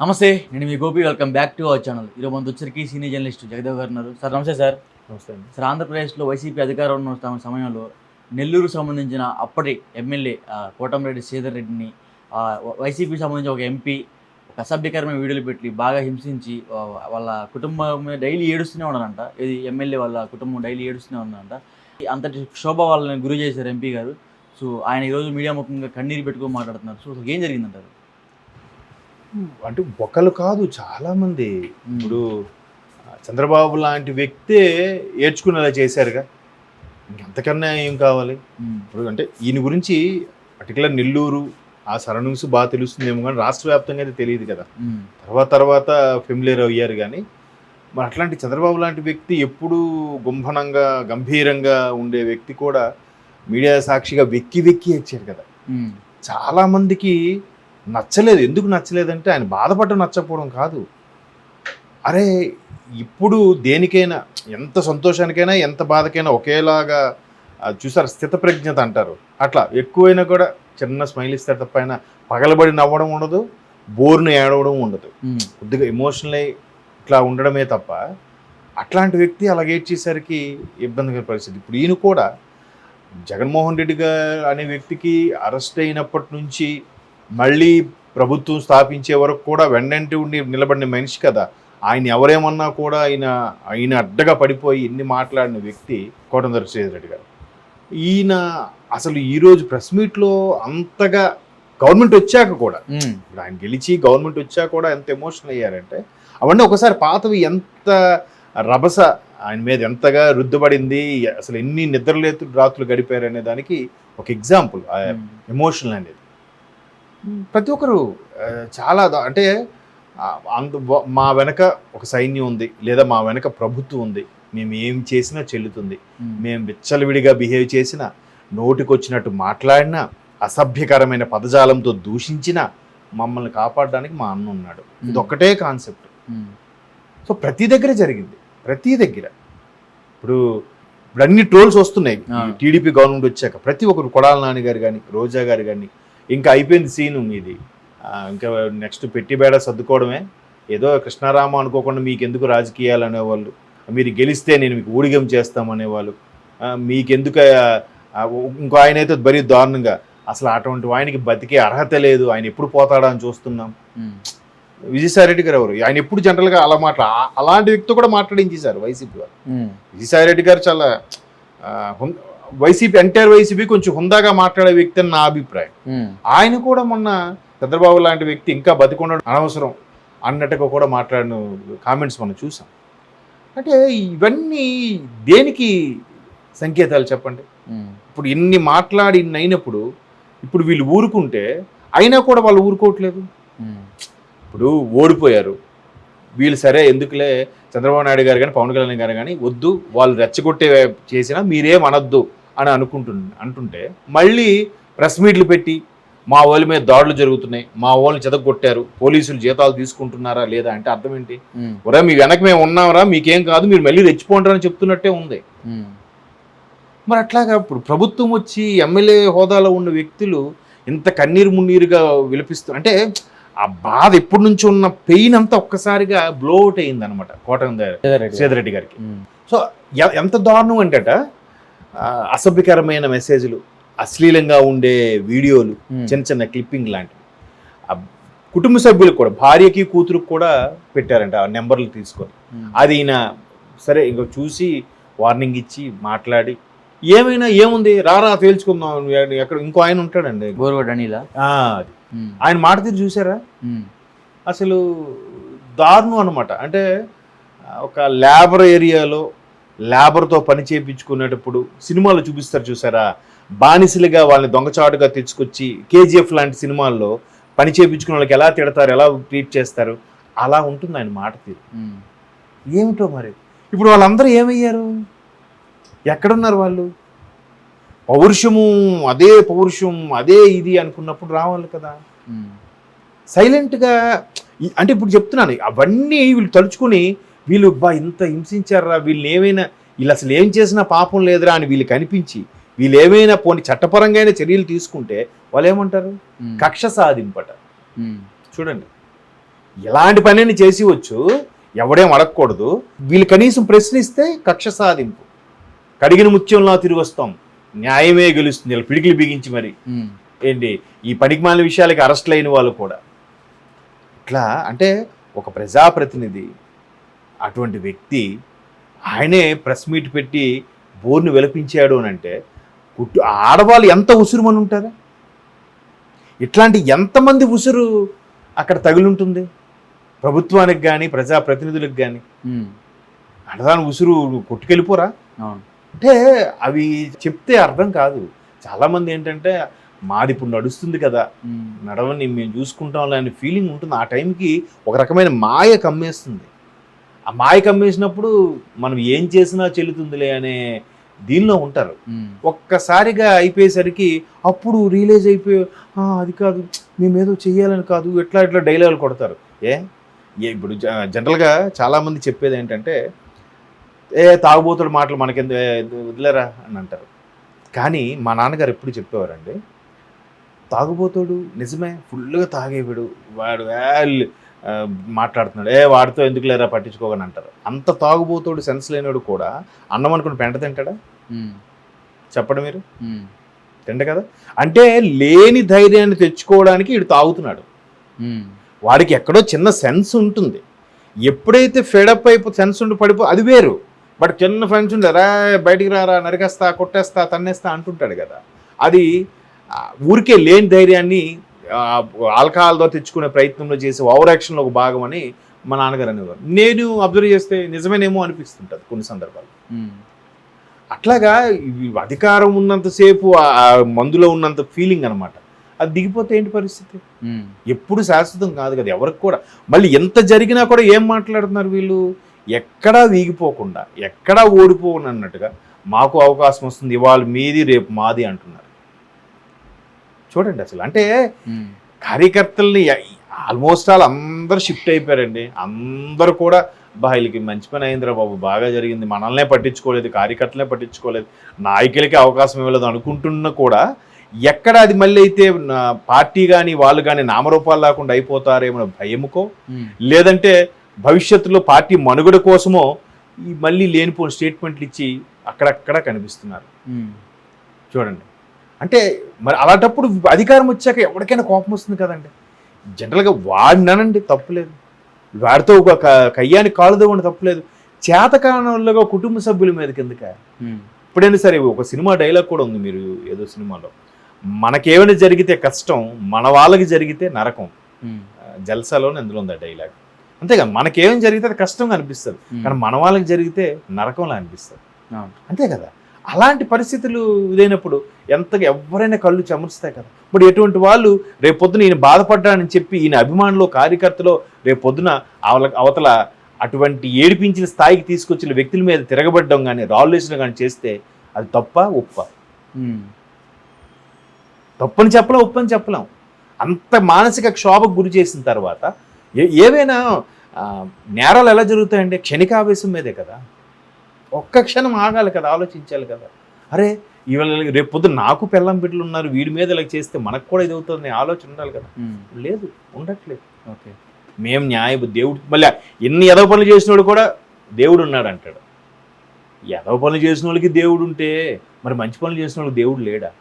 నమస్తే. నేను మీ Gopi. Welcome back to our channel. ఈరోజు మనతో వచ్చరికి సీనియర్ జర్నలిస్ట్ జగదేవ్ గారు ఉన్నారు. సార్ నమస్తే సార్. నమస్తే అండి. సార్, ఆంధ్రప్రదేశ్లో వైసీపీ అధికారం ఉన్న సమయంలో నెల్లూరు సంబంధించిన అప్పటి ఎమ్మెల్యే కోటంరెడ్డి శ్రీధర్ రెడ్డిని వైసీపీకి సంబంధించిన ఒక ఎంపీ ఒక అసభ్యకరమైన వీడియోలు పెట్టి బాగా హింసించి వాళ్ళ కుటుంబం మీద డైలీ ఏడుస్తూనే ఉన్నారంట. ఇది ఎమ్మెల్యే వాళ్ళ కుటుంబం డైలీ ఏడుస్తూనే ఉన్నారంట. అంతటి శోభ వాళ్ళని గురి చేశారు ఎంపీ గారు. సో ఆయన ఈరోజు మీడియా ముఖంగా కన్నీరు పెట్టుకొని మాట్లాడుతున్నారు. సో ఏం జరిగిందంటారు? అంటే ఒకరు కాదు, చాలామంది. ఇప్పుడు చంద్రబాబు లాంటి వ్యక్తే ఏడ్చుకునేలా చేశారుగా, ఇంకెంతకన్నా ఏం కావాలి? ఇప్పుడు అంటే ఈయన గురించి పర్టికులర్ నెల్లూరు ఆ సరౌండింగ్స్ బాగా తెలుస్తుందేమో, కానీ రాష్ట్ర వ్యాప్తంగా అయితే తెలియదు కదా. తర్వాత ఫెమిలియర్ అయ్యారు. కానీ మరి అట్లాంటి చంద్రబాబు లాంటి వ్యక్తి ఎప్పుడూ గుంభనంగా గంభీరంగా ఉండే వ్యక్తి కూడా మీడియా సాక్షిగా వెక్కి ఏడ్చారు కదా. చాలామందికి నచ్చలేదు. ఎందుకు నచ్చలేదంటే ఆయన బాధపడడం నచ్చకపోవడం కాదు. అరే, ఇప్పుడు దేనికైనా, ఎంత సంతోషానికైనా ఎంత బాధకైనా ఒకేలాగా చూసారు, స్థితప్రజ్ఞత అంటారు. అట్లా ఎక్కువైనా కూడా చిన్న స్మైల్ ఇస్తారు తప్ప ఆయన పగలబడి నవ్వడం ఉండదు, బోర్ను ఏడవడం ఉండదు. కొద్దిగా ఎమోషనల్ ఇట్లా ఉండడమే తప్ప అట్లాంటి వ్యక్తి అలాగే ఏడ్చేసరికి ఇబ్బందికర పరిస్థితి. ఇప్పుడు ఈయన కూడా జగన్మోహన్ రెడ్డి గారు అనే వ్యక్తికి అరెస్ట్ అయినప్పటి నుంచి మళ్ళీ ప్రభుత్వం స్థాపించే వరకు కూడా వెన్నంటి ఉండి నిలబడిన మనిషి కదా. ఆయన ఎవరేమన్నా కూడా ఆయన అడ్డగా పడిపోయి ఎన్ని మాట్లాడిన వ్యక్తి కోటంరెడ్డి శ్రీధర్ రెడ్డి గారు. ఈయన అసలు ఈరోజు ప్రెస్ మీట్లో అంతగా గవర్నమెంట్ వచ్చాక కూడా, ఇప్పుడు ఆయన గెలిచి గవర్నమెంట్ వచ్చాక కూడా ఎంత ఎమోషనల్ అయ్యారంటే, అవన్నీ ఒకసారి పాతవి ఎంత రభస ఆయన మీద ఎంతగా రుద్దుబడింది, అసలు ఎన్ని నిద్రలేతు రాత్రులు గడిపారు అనే దానికి ఒక ఎగ్జాంపుల్ ఎమోషనల్ అనేది. ప్రతి ఒక్కరు చాలా అంటే మా వెనక ఒక సైన్యం ఉంది, లేదా మా వెనక ప్రభుత్వం ఉంది, మేము ఏం చేసినా చెల్లుతుంది, మేము విచ్చలవిడిగా బిహేవ్ చేసినా, నోటికొచ్చినట్టు మాట్లాడినా, అసభ్యకరమైన పదజాలంతో దూషించినా మమ్మల్ని కాపాడడానికి మా అన్న ఉన్నాడు. ఇది ఒక్కటే కాన్సెప్ట్. సో ప్రతి దగ్గర జరిగింది, ప్రతి దగ్గర. ఇప్పుడు అన్ని ట్రోల్స్ వస్తున్నాయి టీడీపీ గవర్నమెంట్ వచ్చాక. ప్రతి ఒక్కరు, కొడాల నాని గారు కానీ, రోజా గారు కానీ, ఇంకా అయిపోయింది సీను మీది, ఇంకా నెక్స్ట్ పెట్టి బేడ సర్దుకోవడమే, ఏదో కృష్ణారామ అనుకోకుండా మీకు ఎందుకు రాజకీయాలు అనేవాళ్ళు, మీరు గెలిస్తే నేను మీకు ఊడిగం చేస్తామనేవాళ్ళు, మీకెందుకు. ఇంకో ఆయన అయితే మరీ దారుణంగా, అసలు అటువంటి ఆయనకి బతికే అర్హత లేదు, ఆయన ఎప్పుడు పోతాడా అని చూస్తున్నాం. విజయసాయిరెడ్డి గారు ఎవరు? ఆయన ఎప్పుడు జనరల్గా అలా అలాంటి వ్యక్తి కూడా మాట్లాడించేశారు వైసీపీ వారు. విజయసాయిరెడ్డి గారు చాలా వైసీపీ, ఎంటైర్ వైసీపీ కొంచెం హుందాగా మాట్లాడే వ్యక్తి అని నా అభిప్రాయం. ఆయన కూడా మొన్న చంద్రబాబు లాంటి వ్యక్తి ఇంకా బతికొండడం అనవసరం అన్నట్టుగా కూడా మాట్లాడిన కామెంట్స్ మనం చూసాం. అంటే ఇవన్నీ దేనికి సంకేతాలు చెప్పండి? ఇప్పుడు ఇన్ని మాట్లాడి ఇన్ని అయినప్పుడు ఇప్పుడు వీళ్ళు ఊరుకుంటే, అయినా కూడా వాళ్ళు ఊరుకోవట్లేదు. ఇప్పుడు ఓడిపోయారు వీళ్ళు, సరే ఎందుకులే చంద్రబాబు నాయుడు గారు కానీ పవన్ కళ్యాణ్ గారు కానీ వద్దు, వాళ్ళు రెచ్చగొట్టే చేసినా మీరేం అనొద్దు అని అంటుంటే, మళ్ళీ ప్రెస్ మీట్లు పెట్టి మా వాళ్ళ మీద దాడులు జరుగుతున్నాయి, మా వాళ్ళని చెదగొట్టారు, పోలీసులు జీతాలు తీసుకుంటున్నారా లేదా అంటే అర్థం ఏంటి? ఒరే, మీ వెనక మేము ఉన్నామరా, మీకేం కాదు, మీరు మళ్ళీ రెచ్చిపోంటారని చెప్తున్నట్టే ఉంది. మరి అట్లాగా ఇప్పుడు ప్రభుత్వం వచ్చి ఎమ్మెల్యే హోదాలో ఉన్న వ్యక్తులు ఇంత కన్నీరు మున్నీరుగా విలపిస్తారు అంటే, ఆ బాధ ఎప్పటి నుంచి ఉన్న పెయిన్ అంతా ఒక్కసారిగా బ్లోఅవుట్ అయింది అనమాట కోటంరెడ్డి శ్రీధర్ రెడ్డి గారికి. సో ఎంత దారుణం అంటేట, అసభ్యకరమైన మెసేజ్లు, అశ్లీలంగా ఉండే వీడియోలు, చిన్న క్లిప్పింగ్ లాంటివి కుటుంబ సభ్యులకు కూడా, భార్యకి కూతురుకు కూడా పెట్టారంట ఆ నెంబర్లు తీసుకొని. అది ఈయన సరే ఇంకో చూసి వార్నింగ్ ఇచ్చి మాట్లాడి, ఏమైనా ఏముంది రారా తేల్చుకుందాం, ఎక్కడ ఇంకో ఆయన ఉంటాడండి అనిలా, అది ఆయన మాట తీరు చూసారా? అసలు దారుణం అనమాట. అంటే ఒక లేబర్ ఏరియాలో లేబర్తో పని చేయించుకునేటప్పుడు సినిమాలు చూపిస్తారు చూసారా, బానిసలుగా వాళ్ళని దొంగచాటుగా తెచ్చుకొచ్చి కేజీఎఫ్ లాంటి సినిమాల్లో పని చేయించుకునే వాళ్ళకి ఎలా తిడతారు, ఎలా ట్రీట్ చేస్తారు, అలా ఉంటుంది ఆయన మాట తీరు. ఏమిటో మరి ఇప్పుడు వాళ్ళందరూ ఏమయ్యారు? ఎక్కడున్నారు వాళ్ళు? పౌరుషం అదే ఇది అనుకున్నప్పుడు రావాలి కదా. సైలెంట్గా అంటే ఇప్పుడు చెప్తున్నాను, అవన్నీ వీళ్ళు తలుచుకుని వీళ్ళు ఇంత హింసించారా, వీళ్ళని ఏమైనా, వీళ్ళు అసలు ఏం చేసినా పాపం లేదురా అని వీళ్ళు కనిపించి వీళ్ళు ఏమైనా పోనీ చట్టపరంగా చర్యలు తీసుకుంటే వాళ్ళు ఏమంటారు? కక్ష సాధింపట. చూడండి, ఇలాంటి పనిని చేసివచ్చు, ఎవడేం అడగకూడదు. వీళ్ళు కనీసం ప్రశ్నిస్తే కక్ష సాధింపు, కడిగిన ముత్యంలా తిరిగి వస్తాం, న్యాయమే గెలుస్తుంది, ఇలా పిడికిలు బిగించి మరి ఏంటి ఈ పనికిమాలిన విషయాలకి అరెస్ట్లు అయిన వాళ్ళు కూడా. ఇట్లా అంటే ఒక ప్రజాప్రతినిధి అటువంటి వ్యక్తి ఆయనే ప్రెస్ మీట్ పెట్టి బోర్ని వెలిపించాడు అని అంటే ఆడవాళ్ళు ఎంత ఉసురుమని ఉంటారా? ఇట్లాంటి ఎంతమంది ఉసురు అక్కడ తగులుంటుంది ప్రభుత్వానికి కానీ ప్రజాప్రతినిధులకు కానీ. ఆడదాని ఉసురు కొట్టుకెళ్ళిపోరా అంటే అవి చెప్తే అర్థం కాదు. చాలామంది ఏంటంటే మాది ఇప్పుడు నడుస్తుంది కదా, నడవని మేము చూసుకుంటాం అనే ఫీలింగ్ ఉంటుంది. ఆ టైంకి ఒక రకమైన మాయ కమ్మేస్తుంది. ఆ మాయ కమ్మేసినప్పుడు మనం ఏం చేసినా చెల్లుతుందిలే అనే దీనిలో ఉంటారు. ఒక్కసారిగా అయిపోయేసరికి అప్పుడు రియలైజ్ అయిపోయి అది కాదు, మేమేదో చెయ్యాలని కాదు, ఎట్లా ఎట్లా డైలాగులు కొడతారు. ఇప్పుడు జనరల్గా చాలామంది చెప్పేది ఏంటంటే తాగుబోతుడు మాటలు మనకెందు వదిలేరా అని అంటారు. కానీ మా నాన్నగారు ఎప్పుడు చెప్పేవారండి, తాగుబోతుడు నిజమే ఫుల్గా తాగేవాడు, వాడు మాట్లాడుతున్నాడు, వాడితో ఎందుకు లేరా పట్టించుకోగని అంటారు. అంత తాగుబోతుడు సెన్స్ లేనివాడు కూడా అన్నం అనుకుని పెంట తింటాడా? చెప్పండి మీరు, తింట కదా. అంటే లేని ధైర్యాన్ని తెచ్చుకోవడానికి వీడు తాగుతున్నాడు. వాడికి ఎక్కడో చిన్న సెన్స్ ఉంటుంది. ఎప్పుడైతే ఫెడప్ సెన్స్ ఉండి అది వేరు. బట్ చిన్న ఫ్రెండ్స్ ఉండే బయటికి రారా, నరికేస్తా, కొట్టేస్తా, తన్నేస్తా అంటుంటాడు కదా. అది ఊరికే లేని ధైర్యాన్ని ఆల్కహాల్తో తెచ్చుకునే ప్రయత్నంలో చేసే ఓవర్ యాక్షన్లో ఒక భాగం అని మా నాన్నగారు అనేవారు. నేను అబ్జర్వ్ చేస్తే నిజమేనేమో అనిపిస్తుంటుంది కొన్ని సందర్భాలు. అట్లాగా అధికారం ఉన్నంతసేపు ఆ మందులో ఉన్నంత ఫీలింగ్ అనమాట. అది దిగిపోతే ఏంటి పరిస్థితి? ఎప్పుడు శాశ్వతం కాదు కదా ఎవరికి కూడా. మళ్ళీ ఎంత జరిగినా కూడా ఏం మాట్లాడుతున్నారు వీళ్ళు, ఎక్కడా వీగిపోకుండా, ఎక్కడా ఓడిపోను అన్నట్టుగా మాకు అవకాశం వస్తుంది, ఇవాళ మీది రేపు మాది అంటున్నారు. చూడండి అసలు అంటే కార్యకర్తల్ని ఆల్మోస్ట్ అందరూ షిఫ్ట్ అయిపోయారండి. అందరూ కూడా వీళ్ళకి మంచి పని అయిందిరా బాబు, బాగా జరిగింది, మనల్నే పట్టించుకోలేదు, కార్యకర్తలనే పట్టించుకోలేదు, నాయకులకి అవకాశం ఇవ్వలేదు అనుకుంటున్నా కూడా ఎక్కడ అది మళ్ళీ అయితే పార్టీ కానీ వాళ్ళు కానీ నామరూపాలు లేకుండా అయిపోతారేమో భయముకో, లేదంటే భవిష్యత్తులో పార్టీ మనుగడ కోసమో ఈ మళ్ళీ లేనిపోయిన స్టేట్మెంట్లు ఇచ్చి అక్కడక్కడ కనిపిస్తున్నారు. చూడండి అంటే మరి అలాంటప్పుడు అధికారం వచ్చాక ఎవరికైనా కోపం వస్తుంది కదండి. జనరల్గా వాడినానండి తప్పులేదు, వాడితో ఒక కయ్యాన్ని కాలుదేవండి తప్పులేదు, చేతకాలంలో కుటుంబ సభ్యుల మీద కిందక. ఇప్పుడైనా సరే ఒక సినిమా డైలాగ్ కూడా ఉంది, మీరు ఏదో సినిమాలో, మనకేమైనా జరిగితే కష్టం, మన వాళ్ళకి జరిగితే నరకం. జల్సాలోనే అందులో ఉంది ఆ డైలాగ్. అంతేగా, మనకేం జరిగితే అది కష్టంగా అనిపిస్తుంది, కానీ మన వాళ్ళకి జరిగితే నరకంలా అనిపిస్తుంది. అంతే కదా. అలాంటి పరిస్థితులు ఇదైనప్పుడు ఎంతగా ఎవరైనా కళ్ళు చెమరుస్తాయి కదా. ఇప్పుడు ఎటువంటి వాళ్ళు రేపొద్దున ఈయన బాధపడ్డానని చెప్పి ఈయన అభిమానులు కార్యకర్తలో రేపొద్దున అవతల అటువంటి ఏడిపించిన స్థాయికి తీసుకొచ్చిన వ్యక్తుల మీద తిరగబడ్డం కానీ రాళ్ళేసిన కానీ చేస్తే అది తప్ప ఒప్ప? తప్పని చెప్పలేం, ఒప్పని చెప్పలేం. అంత మానసిక క్షోభకు గురి చేసిన తర్వాత ఏవైనా నేరాలు ఎలా జరుగుతాయంటే క్షణికావేశం మీదే కదా. ఒక్క క్షణం ఆగాలి కదా, ఆలోచించాలి కదా. అరే ఇవాళ రేపు పొద్దున్న నాకు పెళ్ళం బిడ్డలు ఉన్నారు, వీడి మీద ఇలా చేస్తే మనకు కూడా ఇది అవుతుంది ఆలోచన ఉండాలి కదా. లేదు, ఉండట్లేదు. ఓకే, మేము దేవుడు మళ్ళీ ఎన్ని ఎదవ పనులు చేసినోడు కూడా దేవుడు ఉన్నాడు అంటాడు. ఎదవ పనులు చేసిన వాళ్ళకి దేవుడు ఉంటే మరి మంచి పనులు చేసిన వాళ్ళకి దేవుడు లేడా?